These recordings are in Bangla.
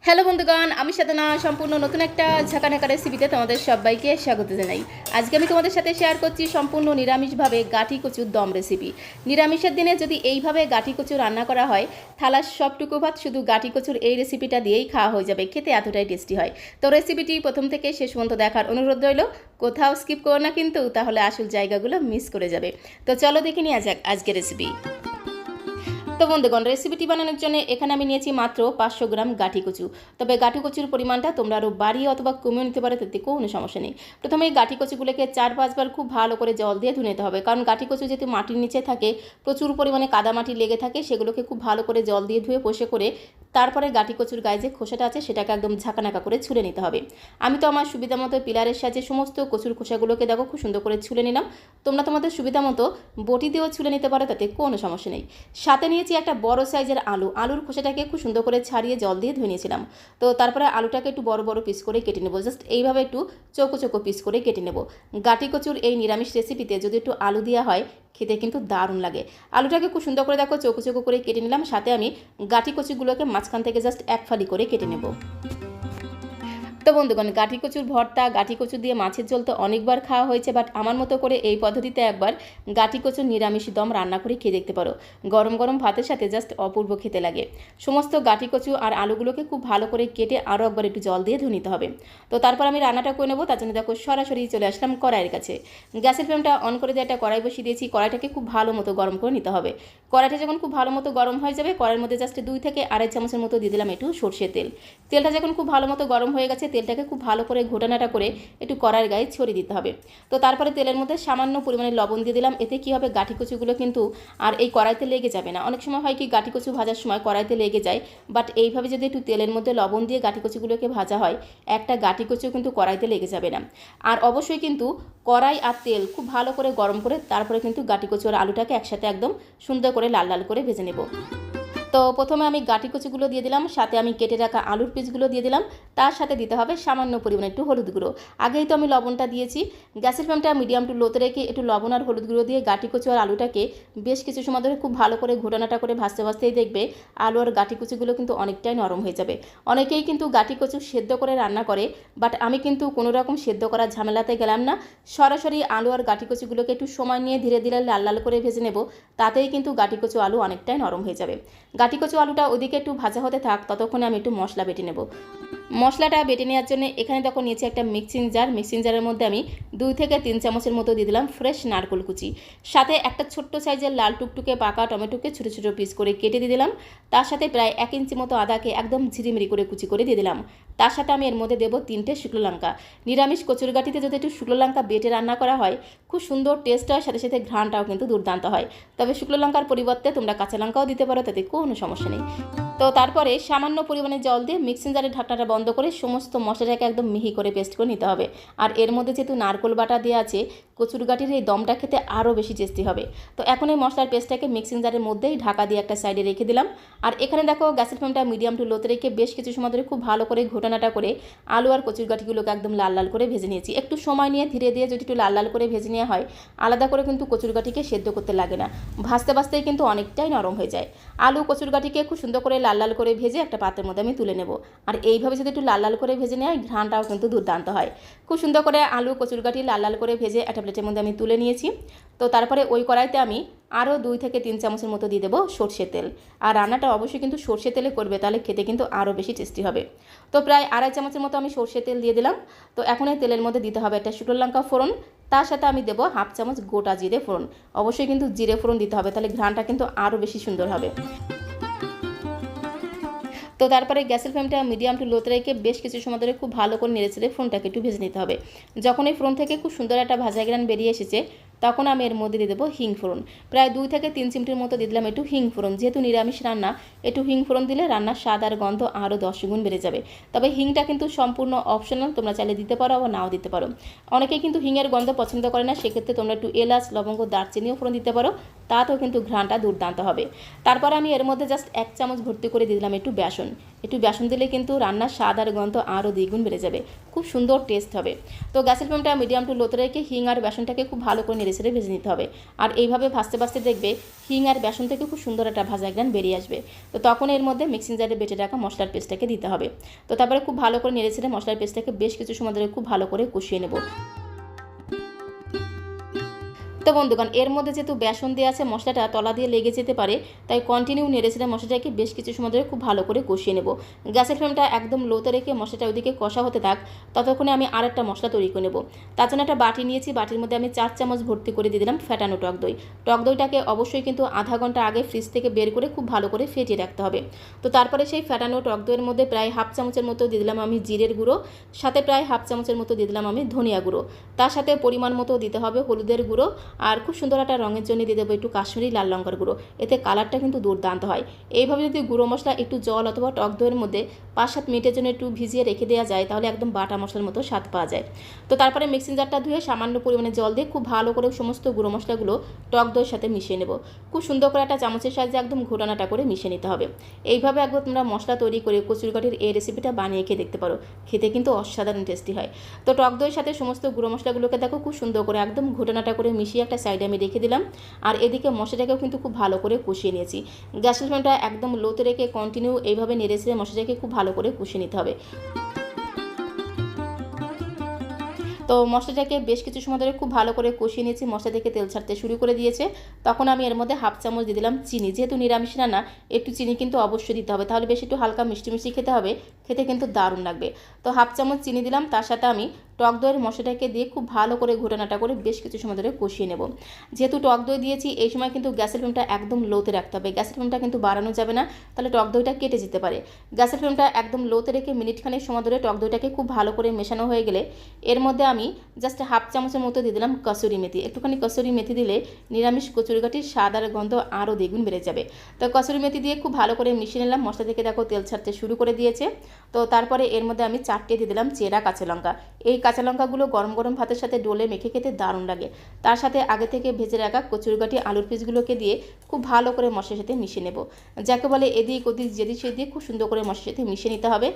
হ্যালো বন্ধুগণ, আমি সাধনা সম্পূর্ণ নতুন একটা ঝাঁকানাকা রেসিপিতে তোমাদের সবাইকে স্বাগত জানাই। আজকে আমি তোমাদের সাথে শেয়ার করছি সম্পূর্ণ নিরামিষভাবে গাঠি কচুর দম রেসিপি। নিরামিষের দিনে যদি এইভাবে গাঠি কচু রান্না করা হয়, থালার সবটুকু ভাত শুধু গাঠি কচুর এই রেসিপিটা দিয়েই খাওয়া হয়ে যাবে। খেতে এতটাই টেস্টি হয়। তো রেসিপিটি প্রথম থেকে শেষ পর্যন্ত দেখার অনুরোধ রইল। কোথাও স্কিপ করো না কিন্তু, তাহলে আসল জায়গাগুলো মিস করে যাবে। তো চলো দেখে নিয়ে যাক আজকের রেসিপি। তো বন্ধুগণ, রেসিপিটি বানানোর জন্য এখানে আমি নিয়েছি মাত্র 500 গ্রাম গাঠি কচু। তবে গাঠি কচুর পরিমাণটা তোমরা আরও বাড়িয়ে অথবা কমিয়ে নিতে পারো, তাতে কোনো সমস্যা নেই। প্রথমে এই গাঠি কচুগুলোকে 4-5 বার খুব ভালো করে জল দিয়ে ধুয়ে নিতে হবে, কারণ গাঠি কচু যেহেতু মাটির নিচে থাকে, প্রচুর পরিমাণে কাদামাটি লেগে থাকে, সেগুলোকে খুব ভালো করে জল দিয়ে ধুয়ে পরিষ্কার করে তারপরে গাঠি কচুর গায়ে যে খোসাটা আছে সেটাকে একদম ঝাঁকানাকা করে ছুলে নিতে হবে। আমি তো আমার সুবিধা মতো পিলারের সাহায্যে সমস্ত কচুর খোসাগুলোকে দেখো খুব সুন্দর করে ছুলে নিলাম। তোমরা তোমাদের সুবিধা মতো বটি দিয়েও ছুলে নিতে পারো, তাতে কোনো সমস্যা নেই। সাথে নিয়েছি একটা বড় সাইজের আলুর খোসাটাকে খুব সুন্দর করে ছাড়িয়ে জল দিয়ে ধুয়ে নিয়েছিলাম। তো তারপরে আলুটাকে একটু বড় বড় পিস করে কেটে নেবো, জাস্ট এইভাবে একটু চৌকো চৌকো পিস করে কেটে নেব। গাঠি কচুর এই নিরামিষ রেসিপিতে যদি একটু আলু দেওয়া হয়, খেতে কিন্তু দারুণ লাগে। আলুটাকে খুব সুন্দর করে দেখো চৌকো চৌকো করে কেটে নিলাম। সাথে আমি গাঠি কচুগুলোকে মাঝখান থেকে জাস্ট এক ফালি করে কেটে নেব। তো বন্ধুগণ, গাঠি কচুর ভর্তা, গাঠি কচু দিয়ে মাছের ঝোল তো অনেকবার খাওয়া হয়েছে, বাট আমার মতো করে এই পদ্ধতিতে একবার গাঠি কচুর নিরামিষ দম রান্না করে খেয়ে দেখতে পারো। গরম গরম ভাতের সাথে জাস্ট অপূর্ব খেতে লাগে। সমস্ত গাঠি কচু আর আলুগুলোকে খুব ভালো করে কেটে আরও একবার একটু জল দিয়ে ধুয়ে নিতে হবে। তো তারপর আমি রান্নাটা করে নেবো। তার জন্য দেখো সরাসরি চলে আসলাম কড়াইয়ের কাছে। গ্যাসের ফ্লেমটা অন করে দিয়ে একটা কড়াই বসিয়ে দিয়েছি। কড়াইটাকে খুব ভালো মতো গরম করে নিতে হবে। কড়াইটা যখন খুব ভালো মতো গরম হয়ে যাবে, কড়াইয়ের মধ্যে জাস্ট 2 থেকে আড়াই চামচের মতো দিয়ে দিলাম একটু সরষের তেল। তেলটা যখন খুব ভালো মতো গরম হয়ে গেছে, তেলটাকে খুব ভালো করে ঘোটানাটা করে একটু কড়াইয়ের গায়ে ছড়িয়ে দিতে হবে। তো তারপরে তেলের মধ্যে সামান্য পরিমাণে লবণ দিয়ে দিলাম। এতে কি হবে, গাঠি কচুগুলো কিন্তু আর এই কড়াইতে লেগে যাবে না। অনেক সময় হয় কি, গাঠি কচু ভাজার সময় কড়াইতে লেগে যায়, বাট এইভাবে যদি একটু তেলের মধ্যে লবণ দিয়ে গাঠি কচুগুলোকে ভাজা হয়, একটা গাঠি কচু কিন্তু কড়াইতে লেগে যাবে না। আর অবশ্যই কিন্তু কড়াই আর তেল খুব ভালো করে গরম করে তারপরে কিন্তু গাঠি কচু আর আলুটাকে একসাথে একদম সুন্দর করে লাল লাল করে ভেজে নেব। তো প্রথমে আমি গাঠি কচুগুলো দিয়ে দিলাম, সাথে আমি কেটে রাখা আলুর পিসগুলো দিয়ে দিলাম। তার সাথে দিতে হবে সামান্য পরিমাণে একটু হলুদ গুঁড়ো। আগেই তো আমি লবণটা দিয়েছি। গ্যাসের ফ্লেমটা মিডিয়াম টু লোতে রেখে একটু লবণ আর হলুদ গুঁড়ো দিয়ে গাঠি কচু আর আলুটাকে বেশ কিছু সময় ধরে খুব ভালো করে ঘোটানাটা করে ভাজতে ভাজতেই দেখবে আলু আর গাঠি কচুগুলো কিন্তু অনেকটাই নরম হয়ে যাবে। অনেকেই কিন্তু গাঠি কচু সেদ্ধ করে রান্না করে, বাট আমি কিন্তু কোনো রকম সেদ্ধ করার ঝামেলাতে গেলাম না। সরাসরি আলু আর গাঠি কচুগুলোকে একটু সময় নিয়ে ধীরে ধীরে লাল লাল করে ভেজে নেব। তাতেই কিন্তু গাঠি কচু আলু অনেকটাই নরম হয়ে যাবে। গাঠি কচু আলুটা ওদিকে একটু ভাজা হতে থাক, ততক্ষণে আমি একটু মশলা বেটে নেব। মশলাটা বেটে নেওয়ার জন্য এখানে দেখো নিয়েছি একটা মিক্সিং জারের মধ্যে আমি 2 থেকে 3 চামচের মতো দিয়ে দিলাম ফ্রেশ নারকেল কুচি। সাথে একটা ছোট্ট সাইজের লাল টুকটুকে পাকা টমেটোকে ছোটো ছোটো পিস করে কেটে দিয়ে দিলাম। তার সাথে প্রায় 1 ইঞ্চি মতো আদাকে একদম ঝিরিমিরি করে কুচি করে দিয়ে দিলাম। তার সাথে আমি এর মধ্যে দেবো 3টে শুকনো লঙ্কা। নিরামিষ কচুর গাঠিতে যদি একটু শুকনো লঙ্কা বেটে রান্না করা হয়, খুব সুন্দর টেস্ট হয়, সাথে সাথে ঘ্রাণটাও কিন্তু দুর্দান্ত হয়। তবে শুকনো লঙ্কার পরিবর্তে তোমরা কাঁচা লঙ্কাও দিতে পারো, তাতে কোনো সমস্যা নেই। তো তারপরে সামান্য পরিমাণে জল দিয়ে মিক্সিং জারের ঢাকনাটা বন্ধ করে সমস্ত মশলাটাকে একদম মিহি করে পেস্ট করে নিতে হবে। আর এর মধ্যে যেহেতু নারকেল বাটা দেওয়া আছে, কচুর গাঠির এই দমটা খেতে আরও বেশি টেস্টি হবে। তো এখন এই মশলার পেস্টটাকে মিক্সিং জারের মধ্যেই ঢাকা দিয়ে একটা সাইডে রেখে দিলাম। আর এখানে দেখো গ্যাসের ফ্লেমটা মিডিয়াম টু লোতে রেখে বেশ কিছু সময় ধরে খুব ভালো করে ঘোটানাটা করে আলু আর কচুর গাঠিগুলোকে একদম লাল লাল করে ভেজে নিয়েছি। একটু সময় নিয়ে ধীরে ধীরে যদি একটু লাল লাল করে ভেজে নেওয়া হয়, আলাদা করে কিন্তু কচুর গাঠিকে সেদ্ধ করতে লাগে না, ভাজতে ভাজতেই কিন্তু অনেকটাই নরম হয়ে যায়। আলু কচুর গাঠিকে খুব সুন্দর করে লাল লাল করে ভেজে একটা পাত্রের মধ্যে আমি তুলে নেব। আর এইভাবে যদি একটু লাল লাল করে ভেজে নেওয়া হয়, ঘ্রাণটাও কিন্তু দুর্দান্ত হয়। খুব সুন্দর করে আলু কচুর গাঠি লাল লাল করে ভেজে একটা প্লেটের মধ্যে আমি তুলে নিয়েছি। তো তারপরে ওই কড়াইতে আমি আরও 2 থেকে 3 চামচের মতো দিয়ে দেবো সরষের তেল। আর রান্নাটা অবশ্যই কিন্তু সরষের তেলে করবে, তাহলে খেতে কিন্তু আরও বেশি টেস্টি হবে। তো প্রায় আড়াই চামচের মতো আমি সরষের তেল দিয়ে দিলাম। তো এখন এই তেলের মধ্যে দিতে হবে একটা শুকনো লঙ্কা ফোড়ন। তার সাথে আমি দেবো 1/2 চামচ গোটা জিরে ফোড়ন। অবশ্যই কিন্তু জিরে ফোড়ন দিতে হবে, তাহলে ঘ্রাণটা কিন্তু আরও বেশি সুন্দর হবে। তো তারপরে গ্যাসের ফ্লেমটা মিডিয়াম টু লোতে রেখে বেশ কিছু সময় ধরে খুব ভালো করে নেড়েচেড়ে ফোড়নটাকে একটু ভেজে নিতে হবে। যখন এই ফোড়ন থেকে খুব সুন্দর একটা ভাজা গ্রান বেরিয়ে এসেছে, তখন আমি এর মধ্যে দিয়ে দেবো হিং ফোড়ন। প্রায় 2 থেকে 3 চিমটির মতো দিয়ে দিলাম একটু হিং ফোড়ন। যেহেতু নিরামিষ রান্না, একটু হিং ফোড়ন দিলে রান্নার স্বাদ আর গন্ধ আরও 10 গুণ বেড়ে যাবে। তবে হিংটা কিন্তু সম্পূর্ণ অপশনাল, তোমরা চাইলে দিতে পারো বা নাও দিতে পারো। অনেকেই কিন্তু হিংয়ের গন্ধ পছন্দ করে না, সেক্ষেত্রে তোমরা একটু এলাচ, লবঙ্গ, দারচিনিও ফোড়ন দিতে পারো, তাতেও কিন্তু ঘ্রাণটা দুর্দান্ত হবে। তারপর আমি এর মধ্যে জাস্ট 1 চামচ ভর্তি করে দিয়ে দিলাম একটু বেসন। একটু বেসন দিলে কিন্তু রান্নার স্বাদ আর গন্ধ আরও দ্বিগুণ বেড়ে যাবে, খুব সুন্দর টেস্ট হবে। তো গ্যাসের ফ্লেমটা মিডিয়াম টু লোতে রেখে হিং আর বেসনটাকে খুব ভালো করে নেড়ে ছেড়ে ভেজে নিতে হবে। আর এইভাবে ভাজতে ভাজতে দেখবে হিং আর বেসন থেকে খুব সুন্দর একটা ভাজা গ্রান বেরিয়ে আসবে। তো তখন এর মধ্যে মিক্সিং জারে বেটে রাখা মশলার পেস্টটাকে দিতে হবে। তো তারপরে খুব ভালো করে নেড়ে ছেড়ে মশলার পেস্টটাকে বেশ কিছু সময় ধরে খুব ভালো করে কষিয়ে নেব। তো বন্ধুগণ, এর মধ্যে যেহেতু বেসন দেওয়া আছে মশলাটা তলা দিয়ে লেগে যেতে পারে, তাই কন্টিনিউ নেড়েছেড়ে মশলাটাকে বেশ কিছু সময় ধরে খুব ভালো করে কষিয়ে নেব। গ্যাসের ফ্লেমটা একদম লোতে রেখে মশলাটা ওইদিকে কষা হতে থাক, ততক্ষণে আমি আরেকটা মশলা তৈরি করে নেব। তার জন্য একটা বাটি নিয়েছি, বাটির মধ্যে আমি 4 চামচ ভর্তি করে দিয়ে দিলাম ফেটানো টক দই। টক দইটাকে অবশ্যই কিন্তু আধা ঘন্টা আগে ফ্রিজ থেকে বের করে খুব ভালো করে ফেটিয়ে রাখতে হবে। তো তারপরে সেই ফেটানো টক দইয়ের মধ্যে প্রায় হাফ চামচের মতো দিয়ে দিলাম আমি জিরের গুঁড়ো, সাথে প্রায় হাফ চামচের মতো দিয়ে দিলাম আমি ধনিয়া গুঁড়ো, তার সাথে পরিমাণ মতো দিতে হবে হলুদের গুঁড়ো, আর খুব সুন্দর একটা রঙের জন্য দিয়ে দেবো একটু কাশ্মীরি লাল লঙ্কার গুঁড়ো। এতে কালারটা কিন্তু দুর্দান্ত হয়। এইভাবে যদি গুঁড়ো মশলা একটু জল অথবা টক দইয়ের মধ্যে 5-7 মিনিটের জন্য একটু ভিজিয়ে রেখে দেওয়া যায়, তাহলে একদম বাটা মশলার মতো স্বাদ পাওয়া যায়। তো তারপরে মিক্সিং জারটা ধুয়ে সামান্য পরিমাণে জল দিয়ে খুব ভালো করে সমস্ত গুঁড়ো মশলাগুলো টক দইয়ের সাথে মিশিয়ে নেব। খুব সুন্দর করে একটা চামচের সাহায্যে একদম ঘোটানাটা করে মিশিয়ে নিতে হবে। এইভাবে একবার তোমরা মশলা তৈরি করে কচুরগাঠির এই রেসিপিটা বানিয়ে খেয়ে দেখতে পারো, খেতে কিন্তু অসাধারণ টেস্টি হয়। তো টক দইয়ের সাথে সমস্ত গুঁড়ো মশলাগুলোকে দেখো খুব সুন্দর করে একদম ঘোটানাটা করে মিশিয়ে একটা সাইডে আমি রেখে দিলাম। আর এদিকে মশলাটাকেও কিন্তু খুব ভালো করে কষিয়ে নিয়েছি। গ্যাসের ফ্লেমটা একদম লোতে রেখে কন্টিনিউ এইভাবে নেড়ে চেড়ে মশলাটাকে খুব ভালো করে কষিয়ে নিতে হবে। তো মশলাটাকে বেশ কিছু সময় ধরে খুব ভালো করে কষিয়ে নিয়েছি, মশলা থেকে তেল ছাড়তে শুরু করে দিয়েছে। তখন আমি এর মধ্যে হাফ চামচ দিয়ে দিলাম চিনি। যেহেতু নিরামিষ রান্না, একটু চিনি কিন্তু অবশ্যই দিতে হবে, তাহলে বেশ একটু হালকা মিষ্টি মিষ্টি খেতে হবে, খেতে কিন্তু দারুণ লাগবে। তো হাফ চামচ চিনি দিলাম, তার সাথে আমি টক দইয়ের মশলাটাকে দিয়ে খুব ভালো করে ঘোটানাটা করে বেশ কিছু সময় ধরে কষিয়ে নেব। যেহেতু টক দই দিয়েছি, এই সময় কিন্তু গ্যাসের ফ্লেমটা একদম লোতে রাখতে হবে, গ্যাসের ফ্লেমটা কিন্তু বাড়ানো যাবে না, তাহলে টক দইটা কেটে যেতে পারে। গ্যাসের ফ্লেমটা একদম লোতে রেখে মিনিটখানেক সময় ধরে টক দইটাকে খুব ভালো করে মেশানো হয়ে গেলে এর মধ্যে আমি জাস্ট হাফ চামচের মতো দিয়ে দিলাম কসুরি মেথি। একটুখানি কসুরি মেথি দিলে নিরামিষ কচুরিগাঠির স্বাদ আর গন্ধ আরও দ্বিগুণ বেড়ে যাবে। তো কসুরি মেথি দিয়ে খুব ভালো করে মিশিয়ে নিলাম। মশলা থেকে দেখো তেল ছাড়তে শুরু করে দিয়েছে। তো তারপরে এর মধ্যে আমি 4টে দিয়ে দিলাম চেরা কাঁচা লঙ্কা। এই কাঁচা লঙ্কাগুলো গরম গরম ভাতের সাথে ডোলে মেখে খেতে দারুণ লাগে। তার সাথে আগে থেকে ভেজে রাখা কচুরিগাঠি আলুর পিসগুলোকে দিয়ে খুব ভালো করে মশলার সাথে মিশিয়ে নেব। যাকে বলে এদিক ওদিক যেদিক সেদিক খুব সুন্দর করে মশলার সাথে মিশিয়ে নিতে হবে।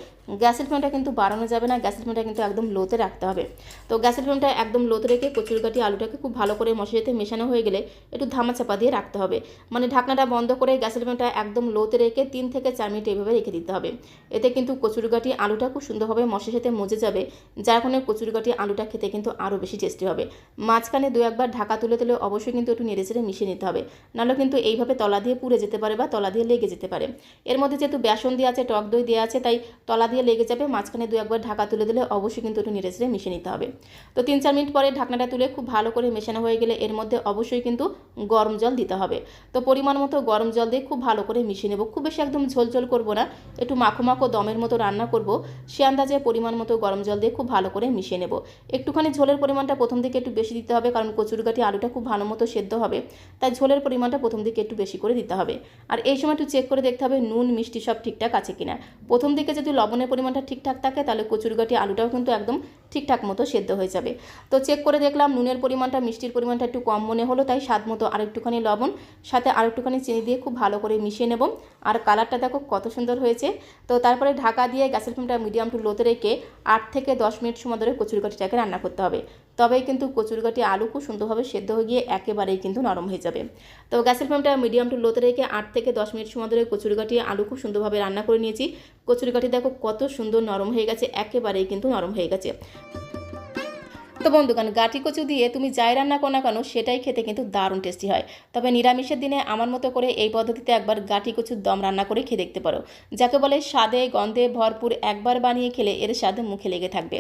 গ্যাসের ফ্লেমটা কিন্তু বাড়ানো যাবে না, গ্যাসের ফ্লেমটা কিন্তু একদম লোতে রাখতে হবে। তো গ্যাসের ফ্লেমটা একদম লোতে রেখে কচুরিগাঠি আলুটাকে খুব ভালো করে মশলার সাথে মেশানো হয়ে গেলে একটু ধামাচাপা দিয়ে রাখতে হবে। মানে ঢাকনাটা বন্ধ করে গ্যাসের ফ্লেমটা একদম লোতে রেখে 3 থেকে 4 মিনিট এইভাবে রেখে দিতে হবে। এতে কিন্তু কচুরিগাঠি আলুটা খুব সুন্দরভাবে মশলার সাথে মজে যাবে, যার কারণে কচুরিগাঠি আলুটা খেতে কিন্তু আরও বেশি টেস্টি হবে। মাঝখানে 2-1 বার ঢাকা তুলে তুলে অবশ্যই কিন্তু একটু নেড়েচেড়ে মিশিয়ে নিতে হবে, নাহলে কিন্তু এইভাবে তলা দিয়ে পুড়ে যেতে পারে বা তলা দিয়ে লেগে যেতে পারে। এর মধ্যে যেহেতু বেসন দেওয়া আছে, টক দই দেওয়া আছে, তাই তলা দিয়ে লেগে যাবে। মাঝখানে 2-1 বার ঢাকা তুলে দিলে অবশ্যই কিন্তু একটু নেড়েচেড়ে মিশিয়ে নিতে হবে। তো 3-4 মিনিট পরে ঢাকনাটা তুলে খুব ভালো করে মেশানো হয়ে গেলে এর মধ্যে অবশ্যই কিন্তু গরম জল দিতে হবে। তো পরিমাণ মতো গরম জল দিয়ে খুব ভালো করে মিশিয়ে নেব। খুব বেশি একদম ঝোল ঝোল করবো না, একটু মাখো মাখো দমের মতো রান্না করব, সে আন্দাজে পরিমাণ মতো গরম জল দিয়ে খুব ভালো করে মিশিয়ে নেব। একটুখানি ঝোলের পরিমাণটা প্রথম দিকে একটু বেশি দিতে হবে, কারণ কচুরিগাঠি আলুটা খুব ভালো মতো সেদ্ধ হবে, তাই ঝোলের পরিমাণটা প্রথম দিকে একটু বেশি করে দিতে হবে। আর এই সময় একটু চেক করে দেখতে হবে নুন মিষ্টি সব ঠিকঠাক আছে কিনা। প্রথম দিকে যদি লবণের পরিমাণটা ঠিকঠাক থাকে, তাহলে কচুরিগাঠি আলুটাও কিন্তু একদম ঠিকঠাক মতো সেদ্ধ হয়ে যাবে। তো চেক করে দেখলাম নুনের পরিমাণটা মিষ্টির পরিমাণটা একটু কম মনে হলো, তাই স্বাদ মতো আরেকটুখানি লবণ সাথে আরেকটুখানি চিনি দিয়ে খুব ভালো করে মিশিয়ে নেব। আর কালারটা দেখো কত সুন্দর হয়েছে। তো তারপরে ঢাকা দিয়ে গ্যাসের ফ্লেমটা মিডিয়াম টু লোতে রেখে 8 থেকে 10 মিনিট সময় ধরে কচুরিগাঠিটাকে রান্না করতে হবে। তবেই কিন্তু কচুরিগাঠি আলু খুব সুন্দরভাবে সেদ্ধ হয়ে গিয়ে একেবারেই কিন্তু নরম হয়ে যাবে। তো গ্যাসের ফ্লেমটা মিডিয়াম টু লোতে রেখে 8 থেকে 10 মিনিট সময় ধরে কচুরিগাঠি আলু খুব সুন্দরভাবে রান্না করে নিয়েছি। কচুরিগাঠি দেখো কত সুন্দর নরম হয়ে গেছে, একেবারেই কিন্তু নরম হয়ে গেছে। তো বন্ধুগণ, গাঠি কচু দিয়ে তুমি যাই রান্না করো না কেন সেটাই খেতে কিন্তু দারুণ টেস্টি হয়। তবে নিরামিষের দিনে আমার মতো করে এই পদ্ধতিতে একবার গাঠি কচুর দম রান্না করে খেয়ে দেখতে পারো, যাকে বলে স্বাদে গন্ধে ভরপুর। একবার বানিয়ে খেলে এর স্বাদ মুখে লেগে থাকবে।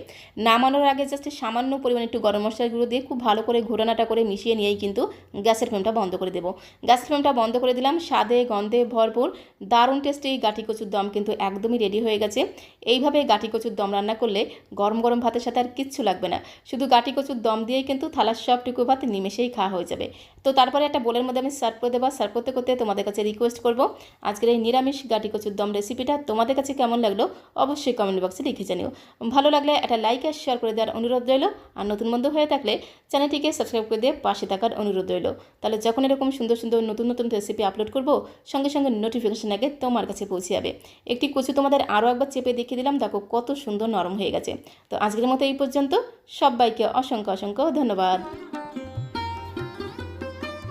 নামানোর আগে জাস্ট সামান্য পরিমাণে একটু গরম মশলার গুঁড়ো দিয়ে খুব ভালো করে ঘোরানাটা করে মিশিয়ে নিয়েই কিন্তু গ্যাসের ফ্লেমটা বন্ধ করে দেবো। গ্যাসের ফ্লেমটা বন্ধ করে দিলাম। স্বাদে গন্ধে ভরপুর দারুণ টেস্টি গাঠি কচুর দম কিন্তু একদমই রেডি হয়ে গেছে। এইভাবে গাঠি কচুর দম রান্না করলে গরম গরম ভাতের সাথে আর কিচ্ছু লাগবে না, শুধু গাঠি কচুর দম দিয়েই কিন্তু থালার সবটুকু ভাত নিমেষেই খাওয়া হয়ে যাবে। তো তারপরে একটা বোলের মধ্যে আমি সার্ভ করে দেবো। সার্ভ করতে করতে তোমাদের কাছে রিকোয়েস্ট করব, আজকের এই নিরামিষ গাঠি কচুর দম রেসিপিটা তোমাদের কাছে কেমন লাগলো অবশ্যই কমেন্ট বক্সে লিখে জানিও। ভালো লাগলে একটা লাইক আর শেয়ার করে দেওয়ার অনুরোধ রইল। আর নতুন বন্ধু হয়ে থাকলে চ্যানেলটিকে সাবস্ক্রাইব করে দিয়ে পাশে থাকার অনুরোধ রইল। তাহলে যখন এরকম সুন্দর সুন্দর নতুন নতুন রেসিপি আপলোড করব, সঙ্গে সঙ্গে নোটিফিকেশন আগে তোমার কাছে পৌঁছে যাবে। একটি কচু তোমাদের আরও একবার চেপে দেখিয়ে দিলাম, দেখো কত সুন্দর নরম হয়ে গেছে। তো আজকের মতো এই পর্যন্ত, সবাইকে অসংখ্য অসংখ্য ধন্যবাদ।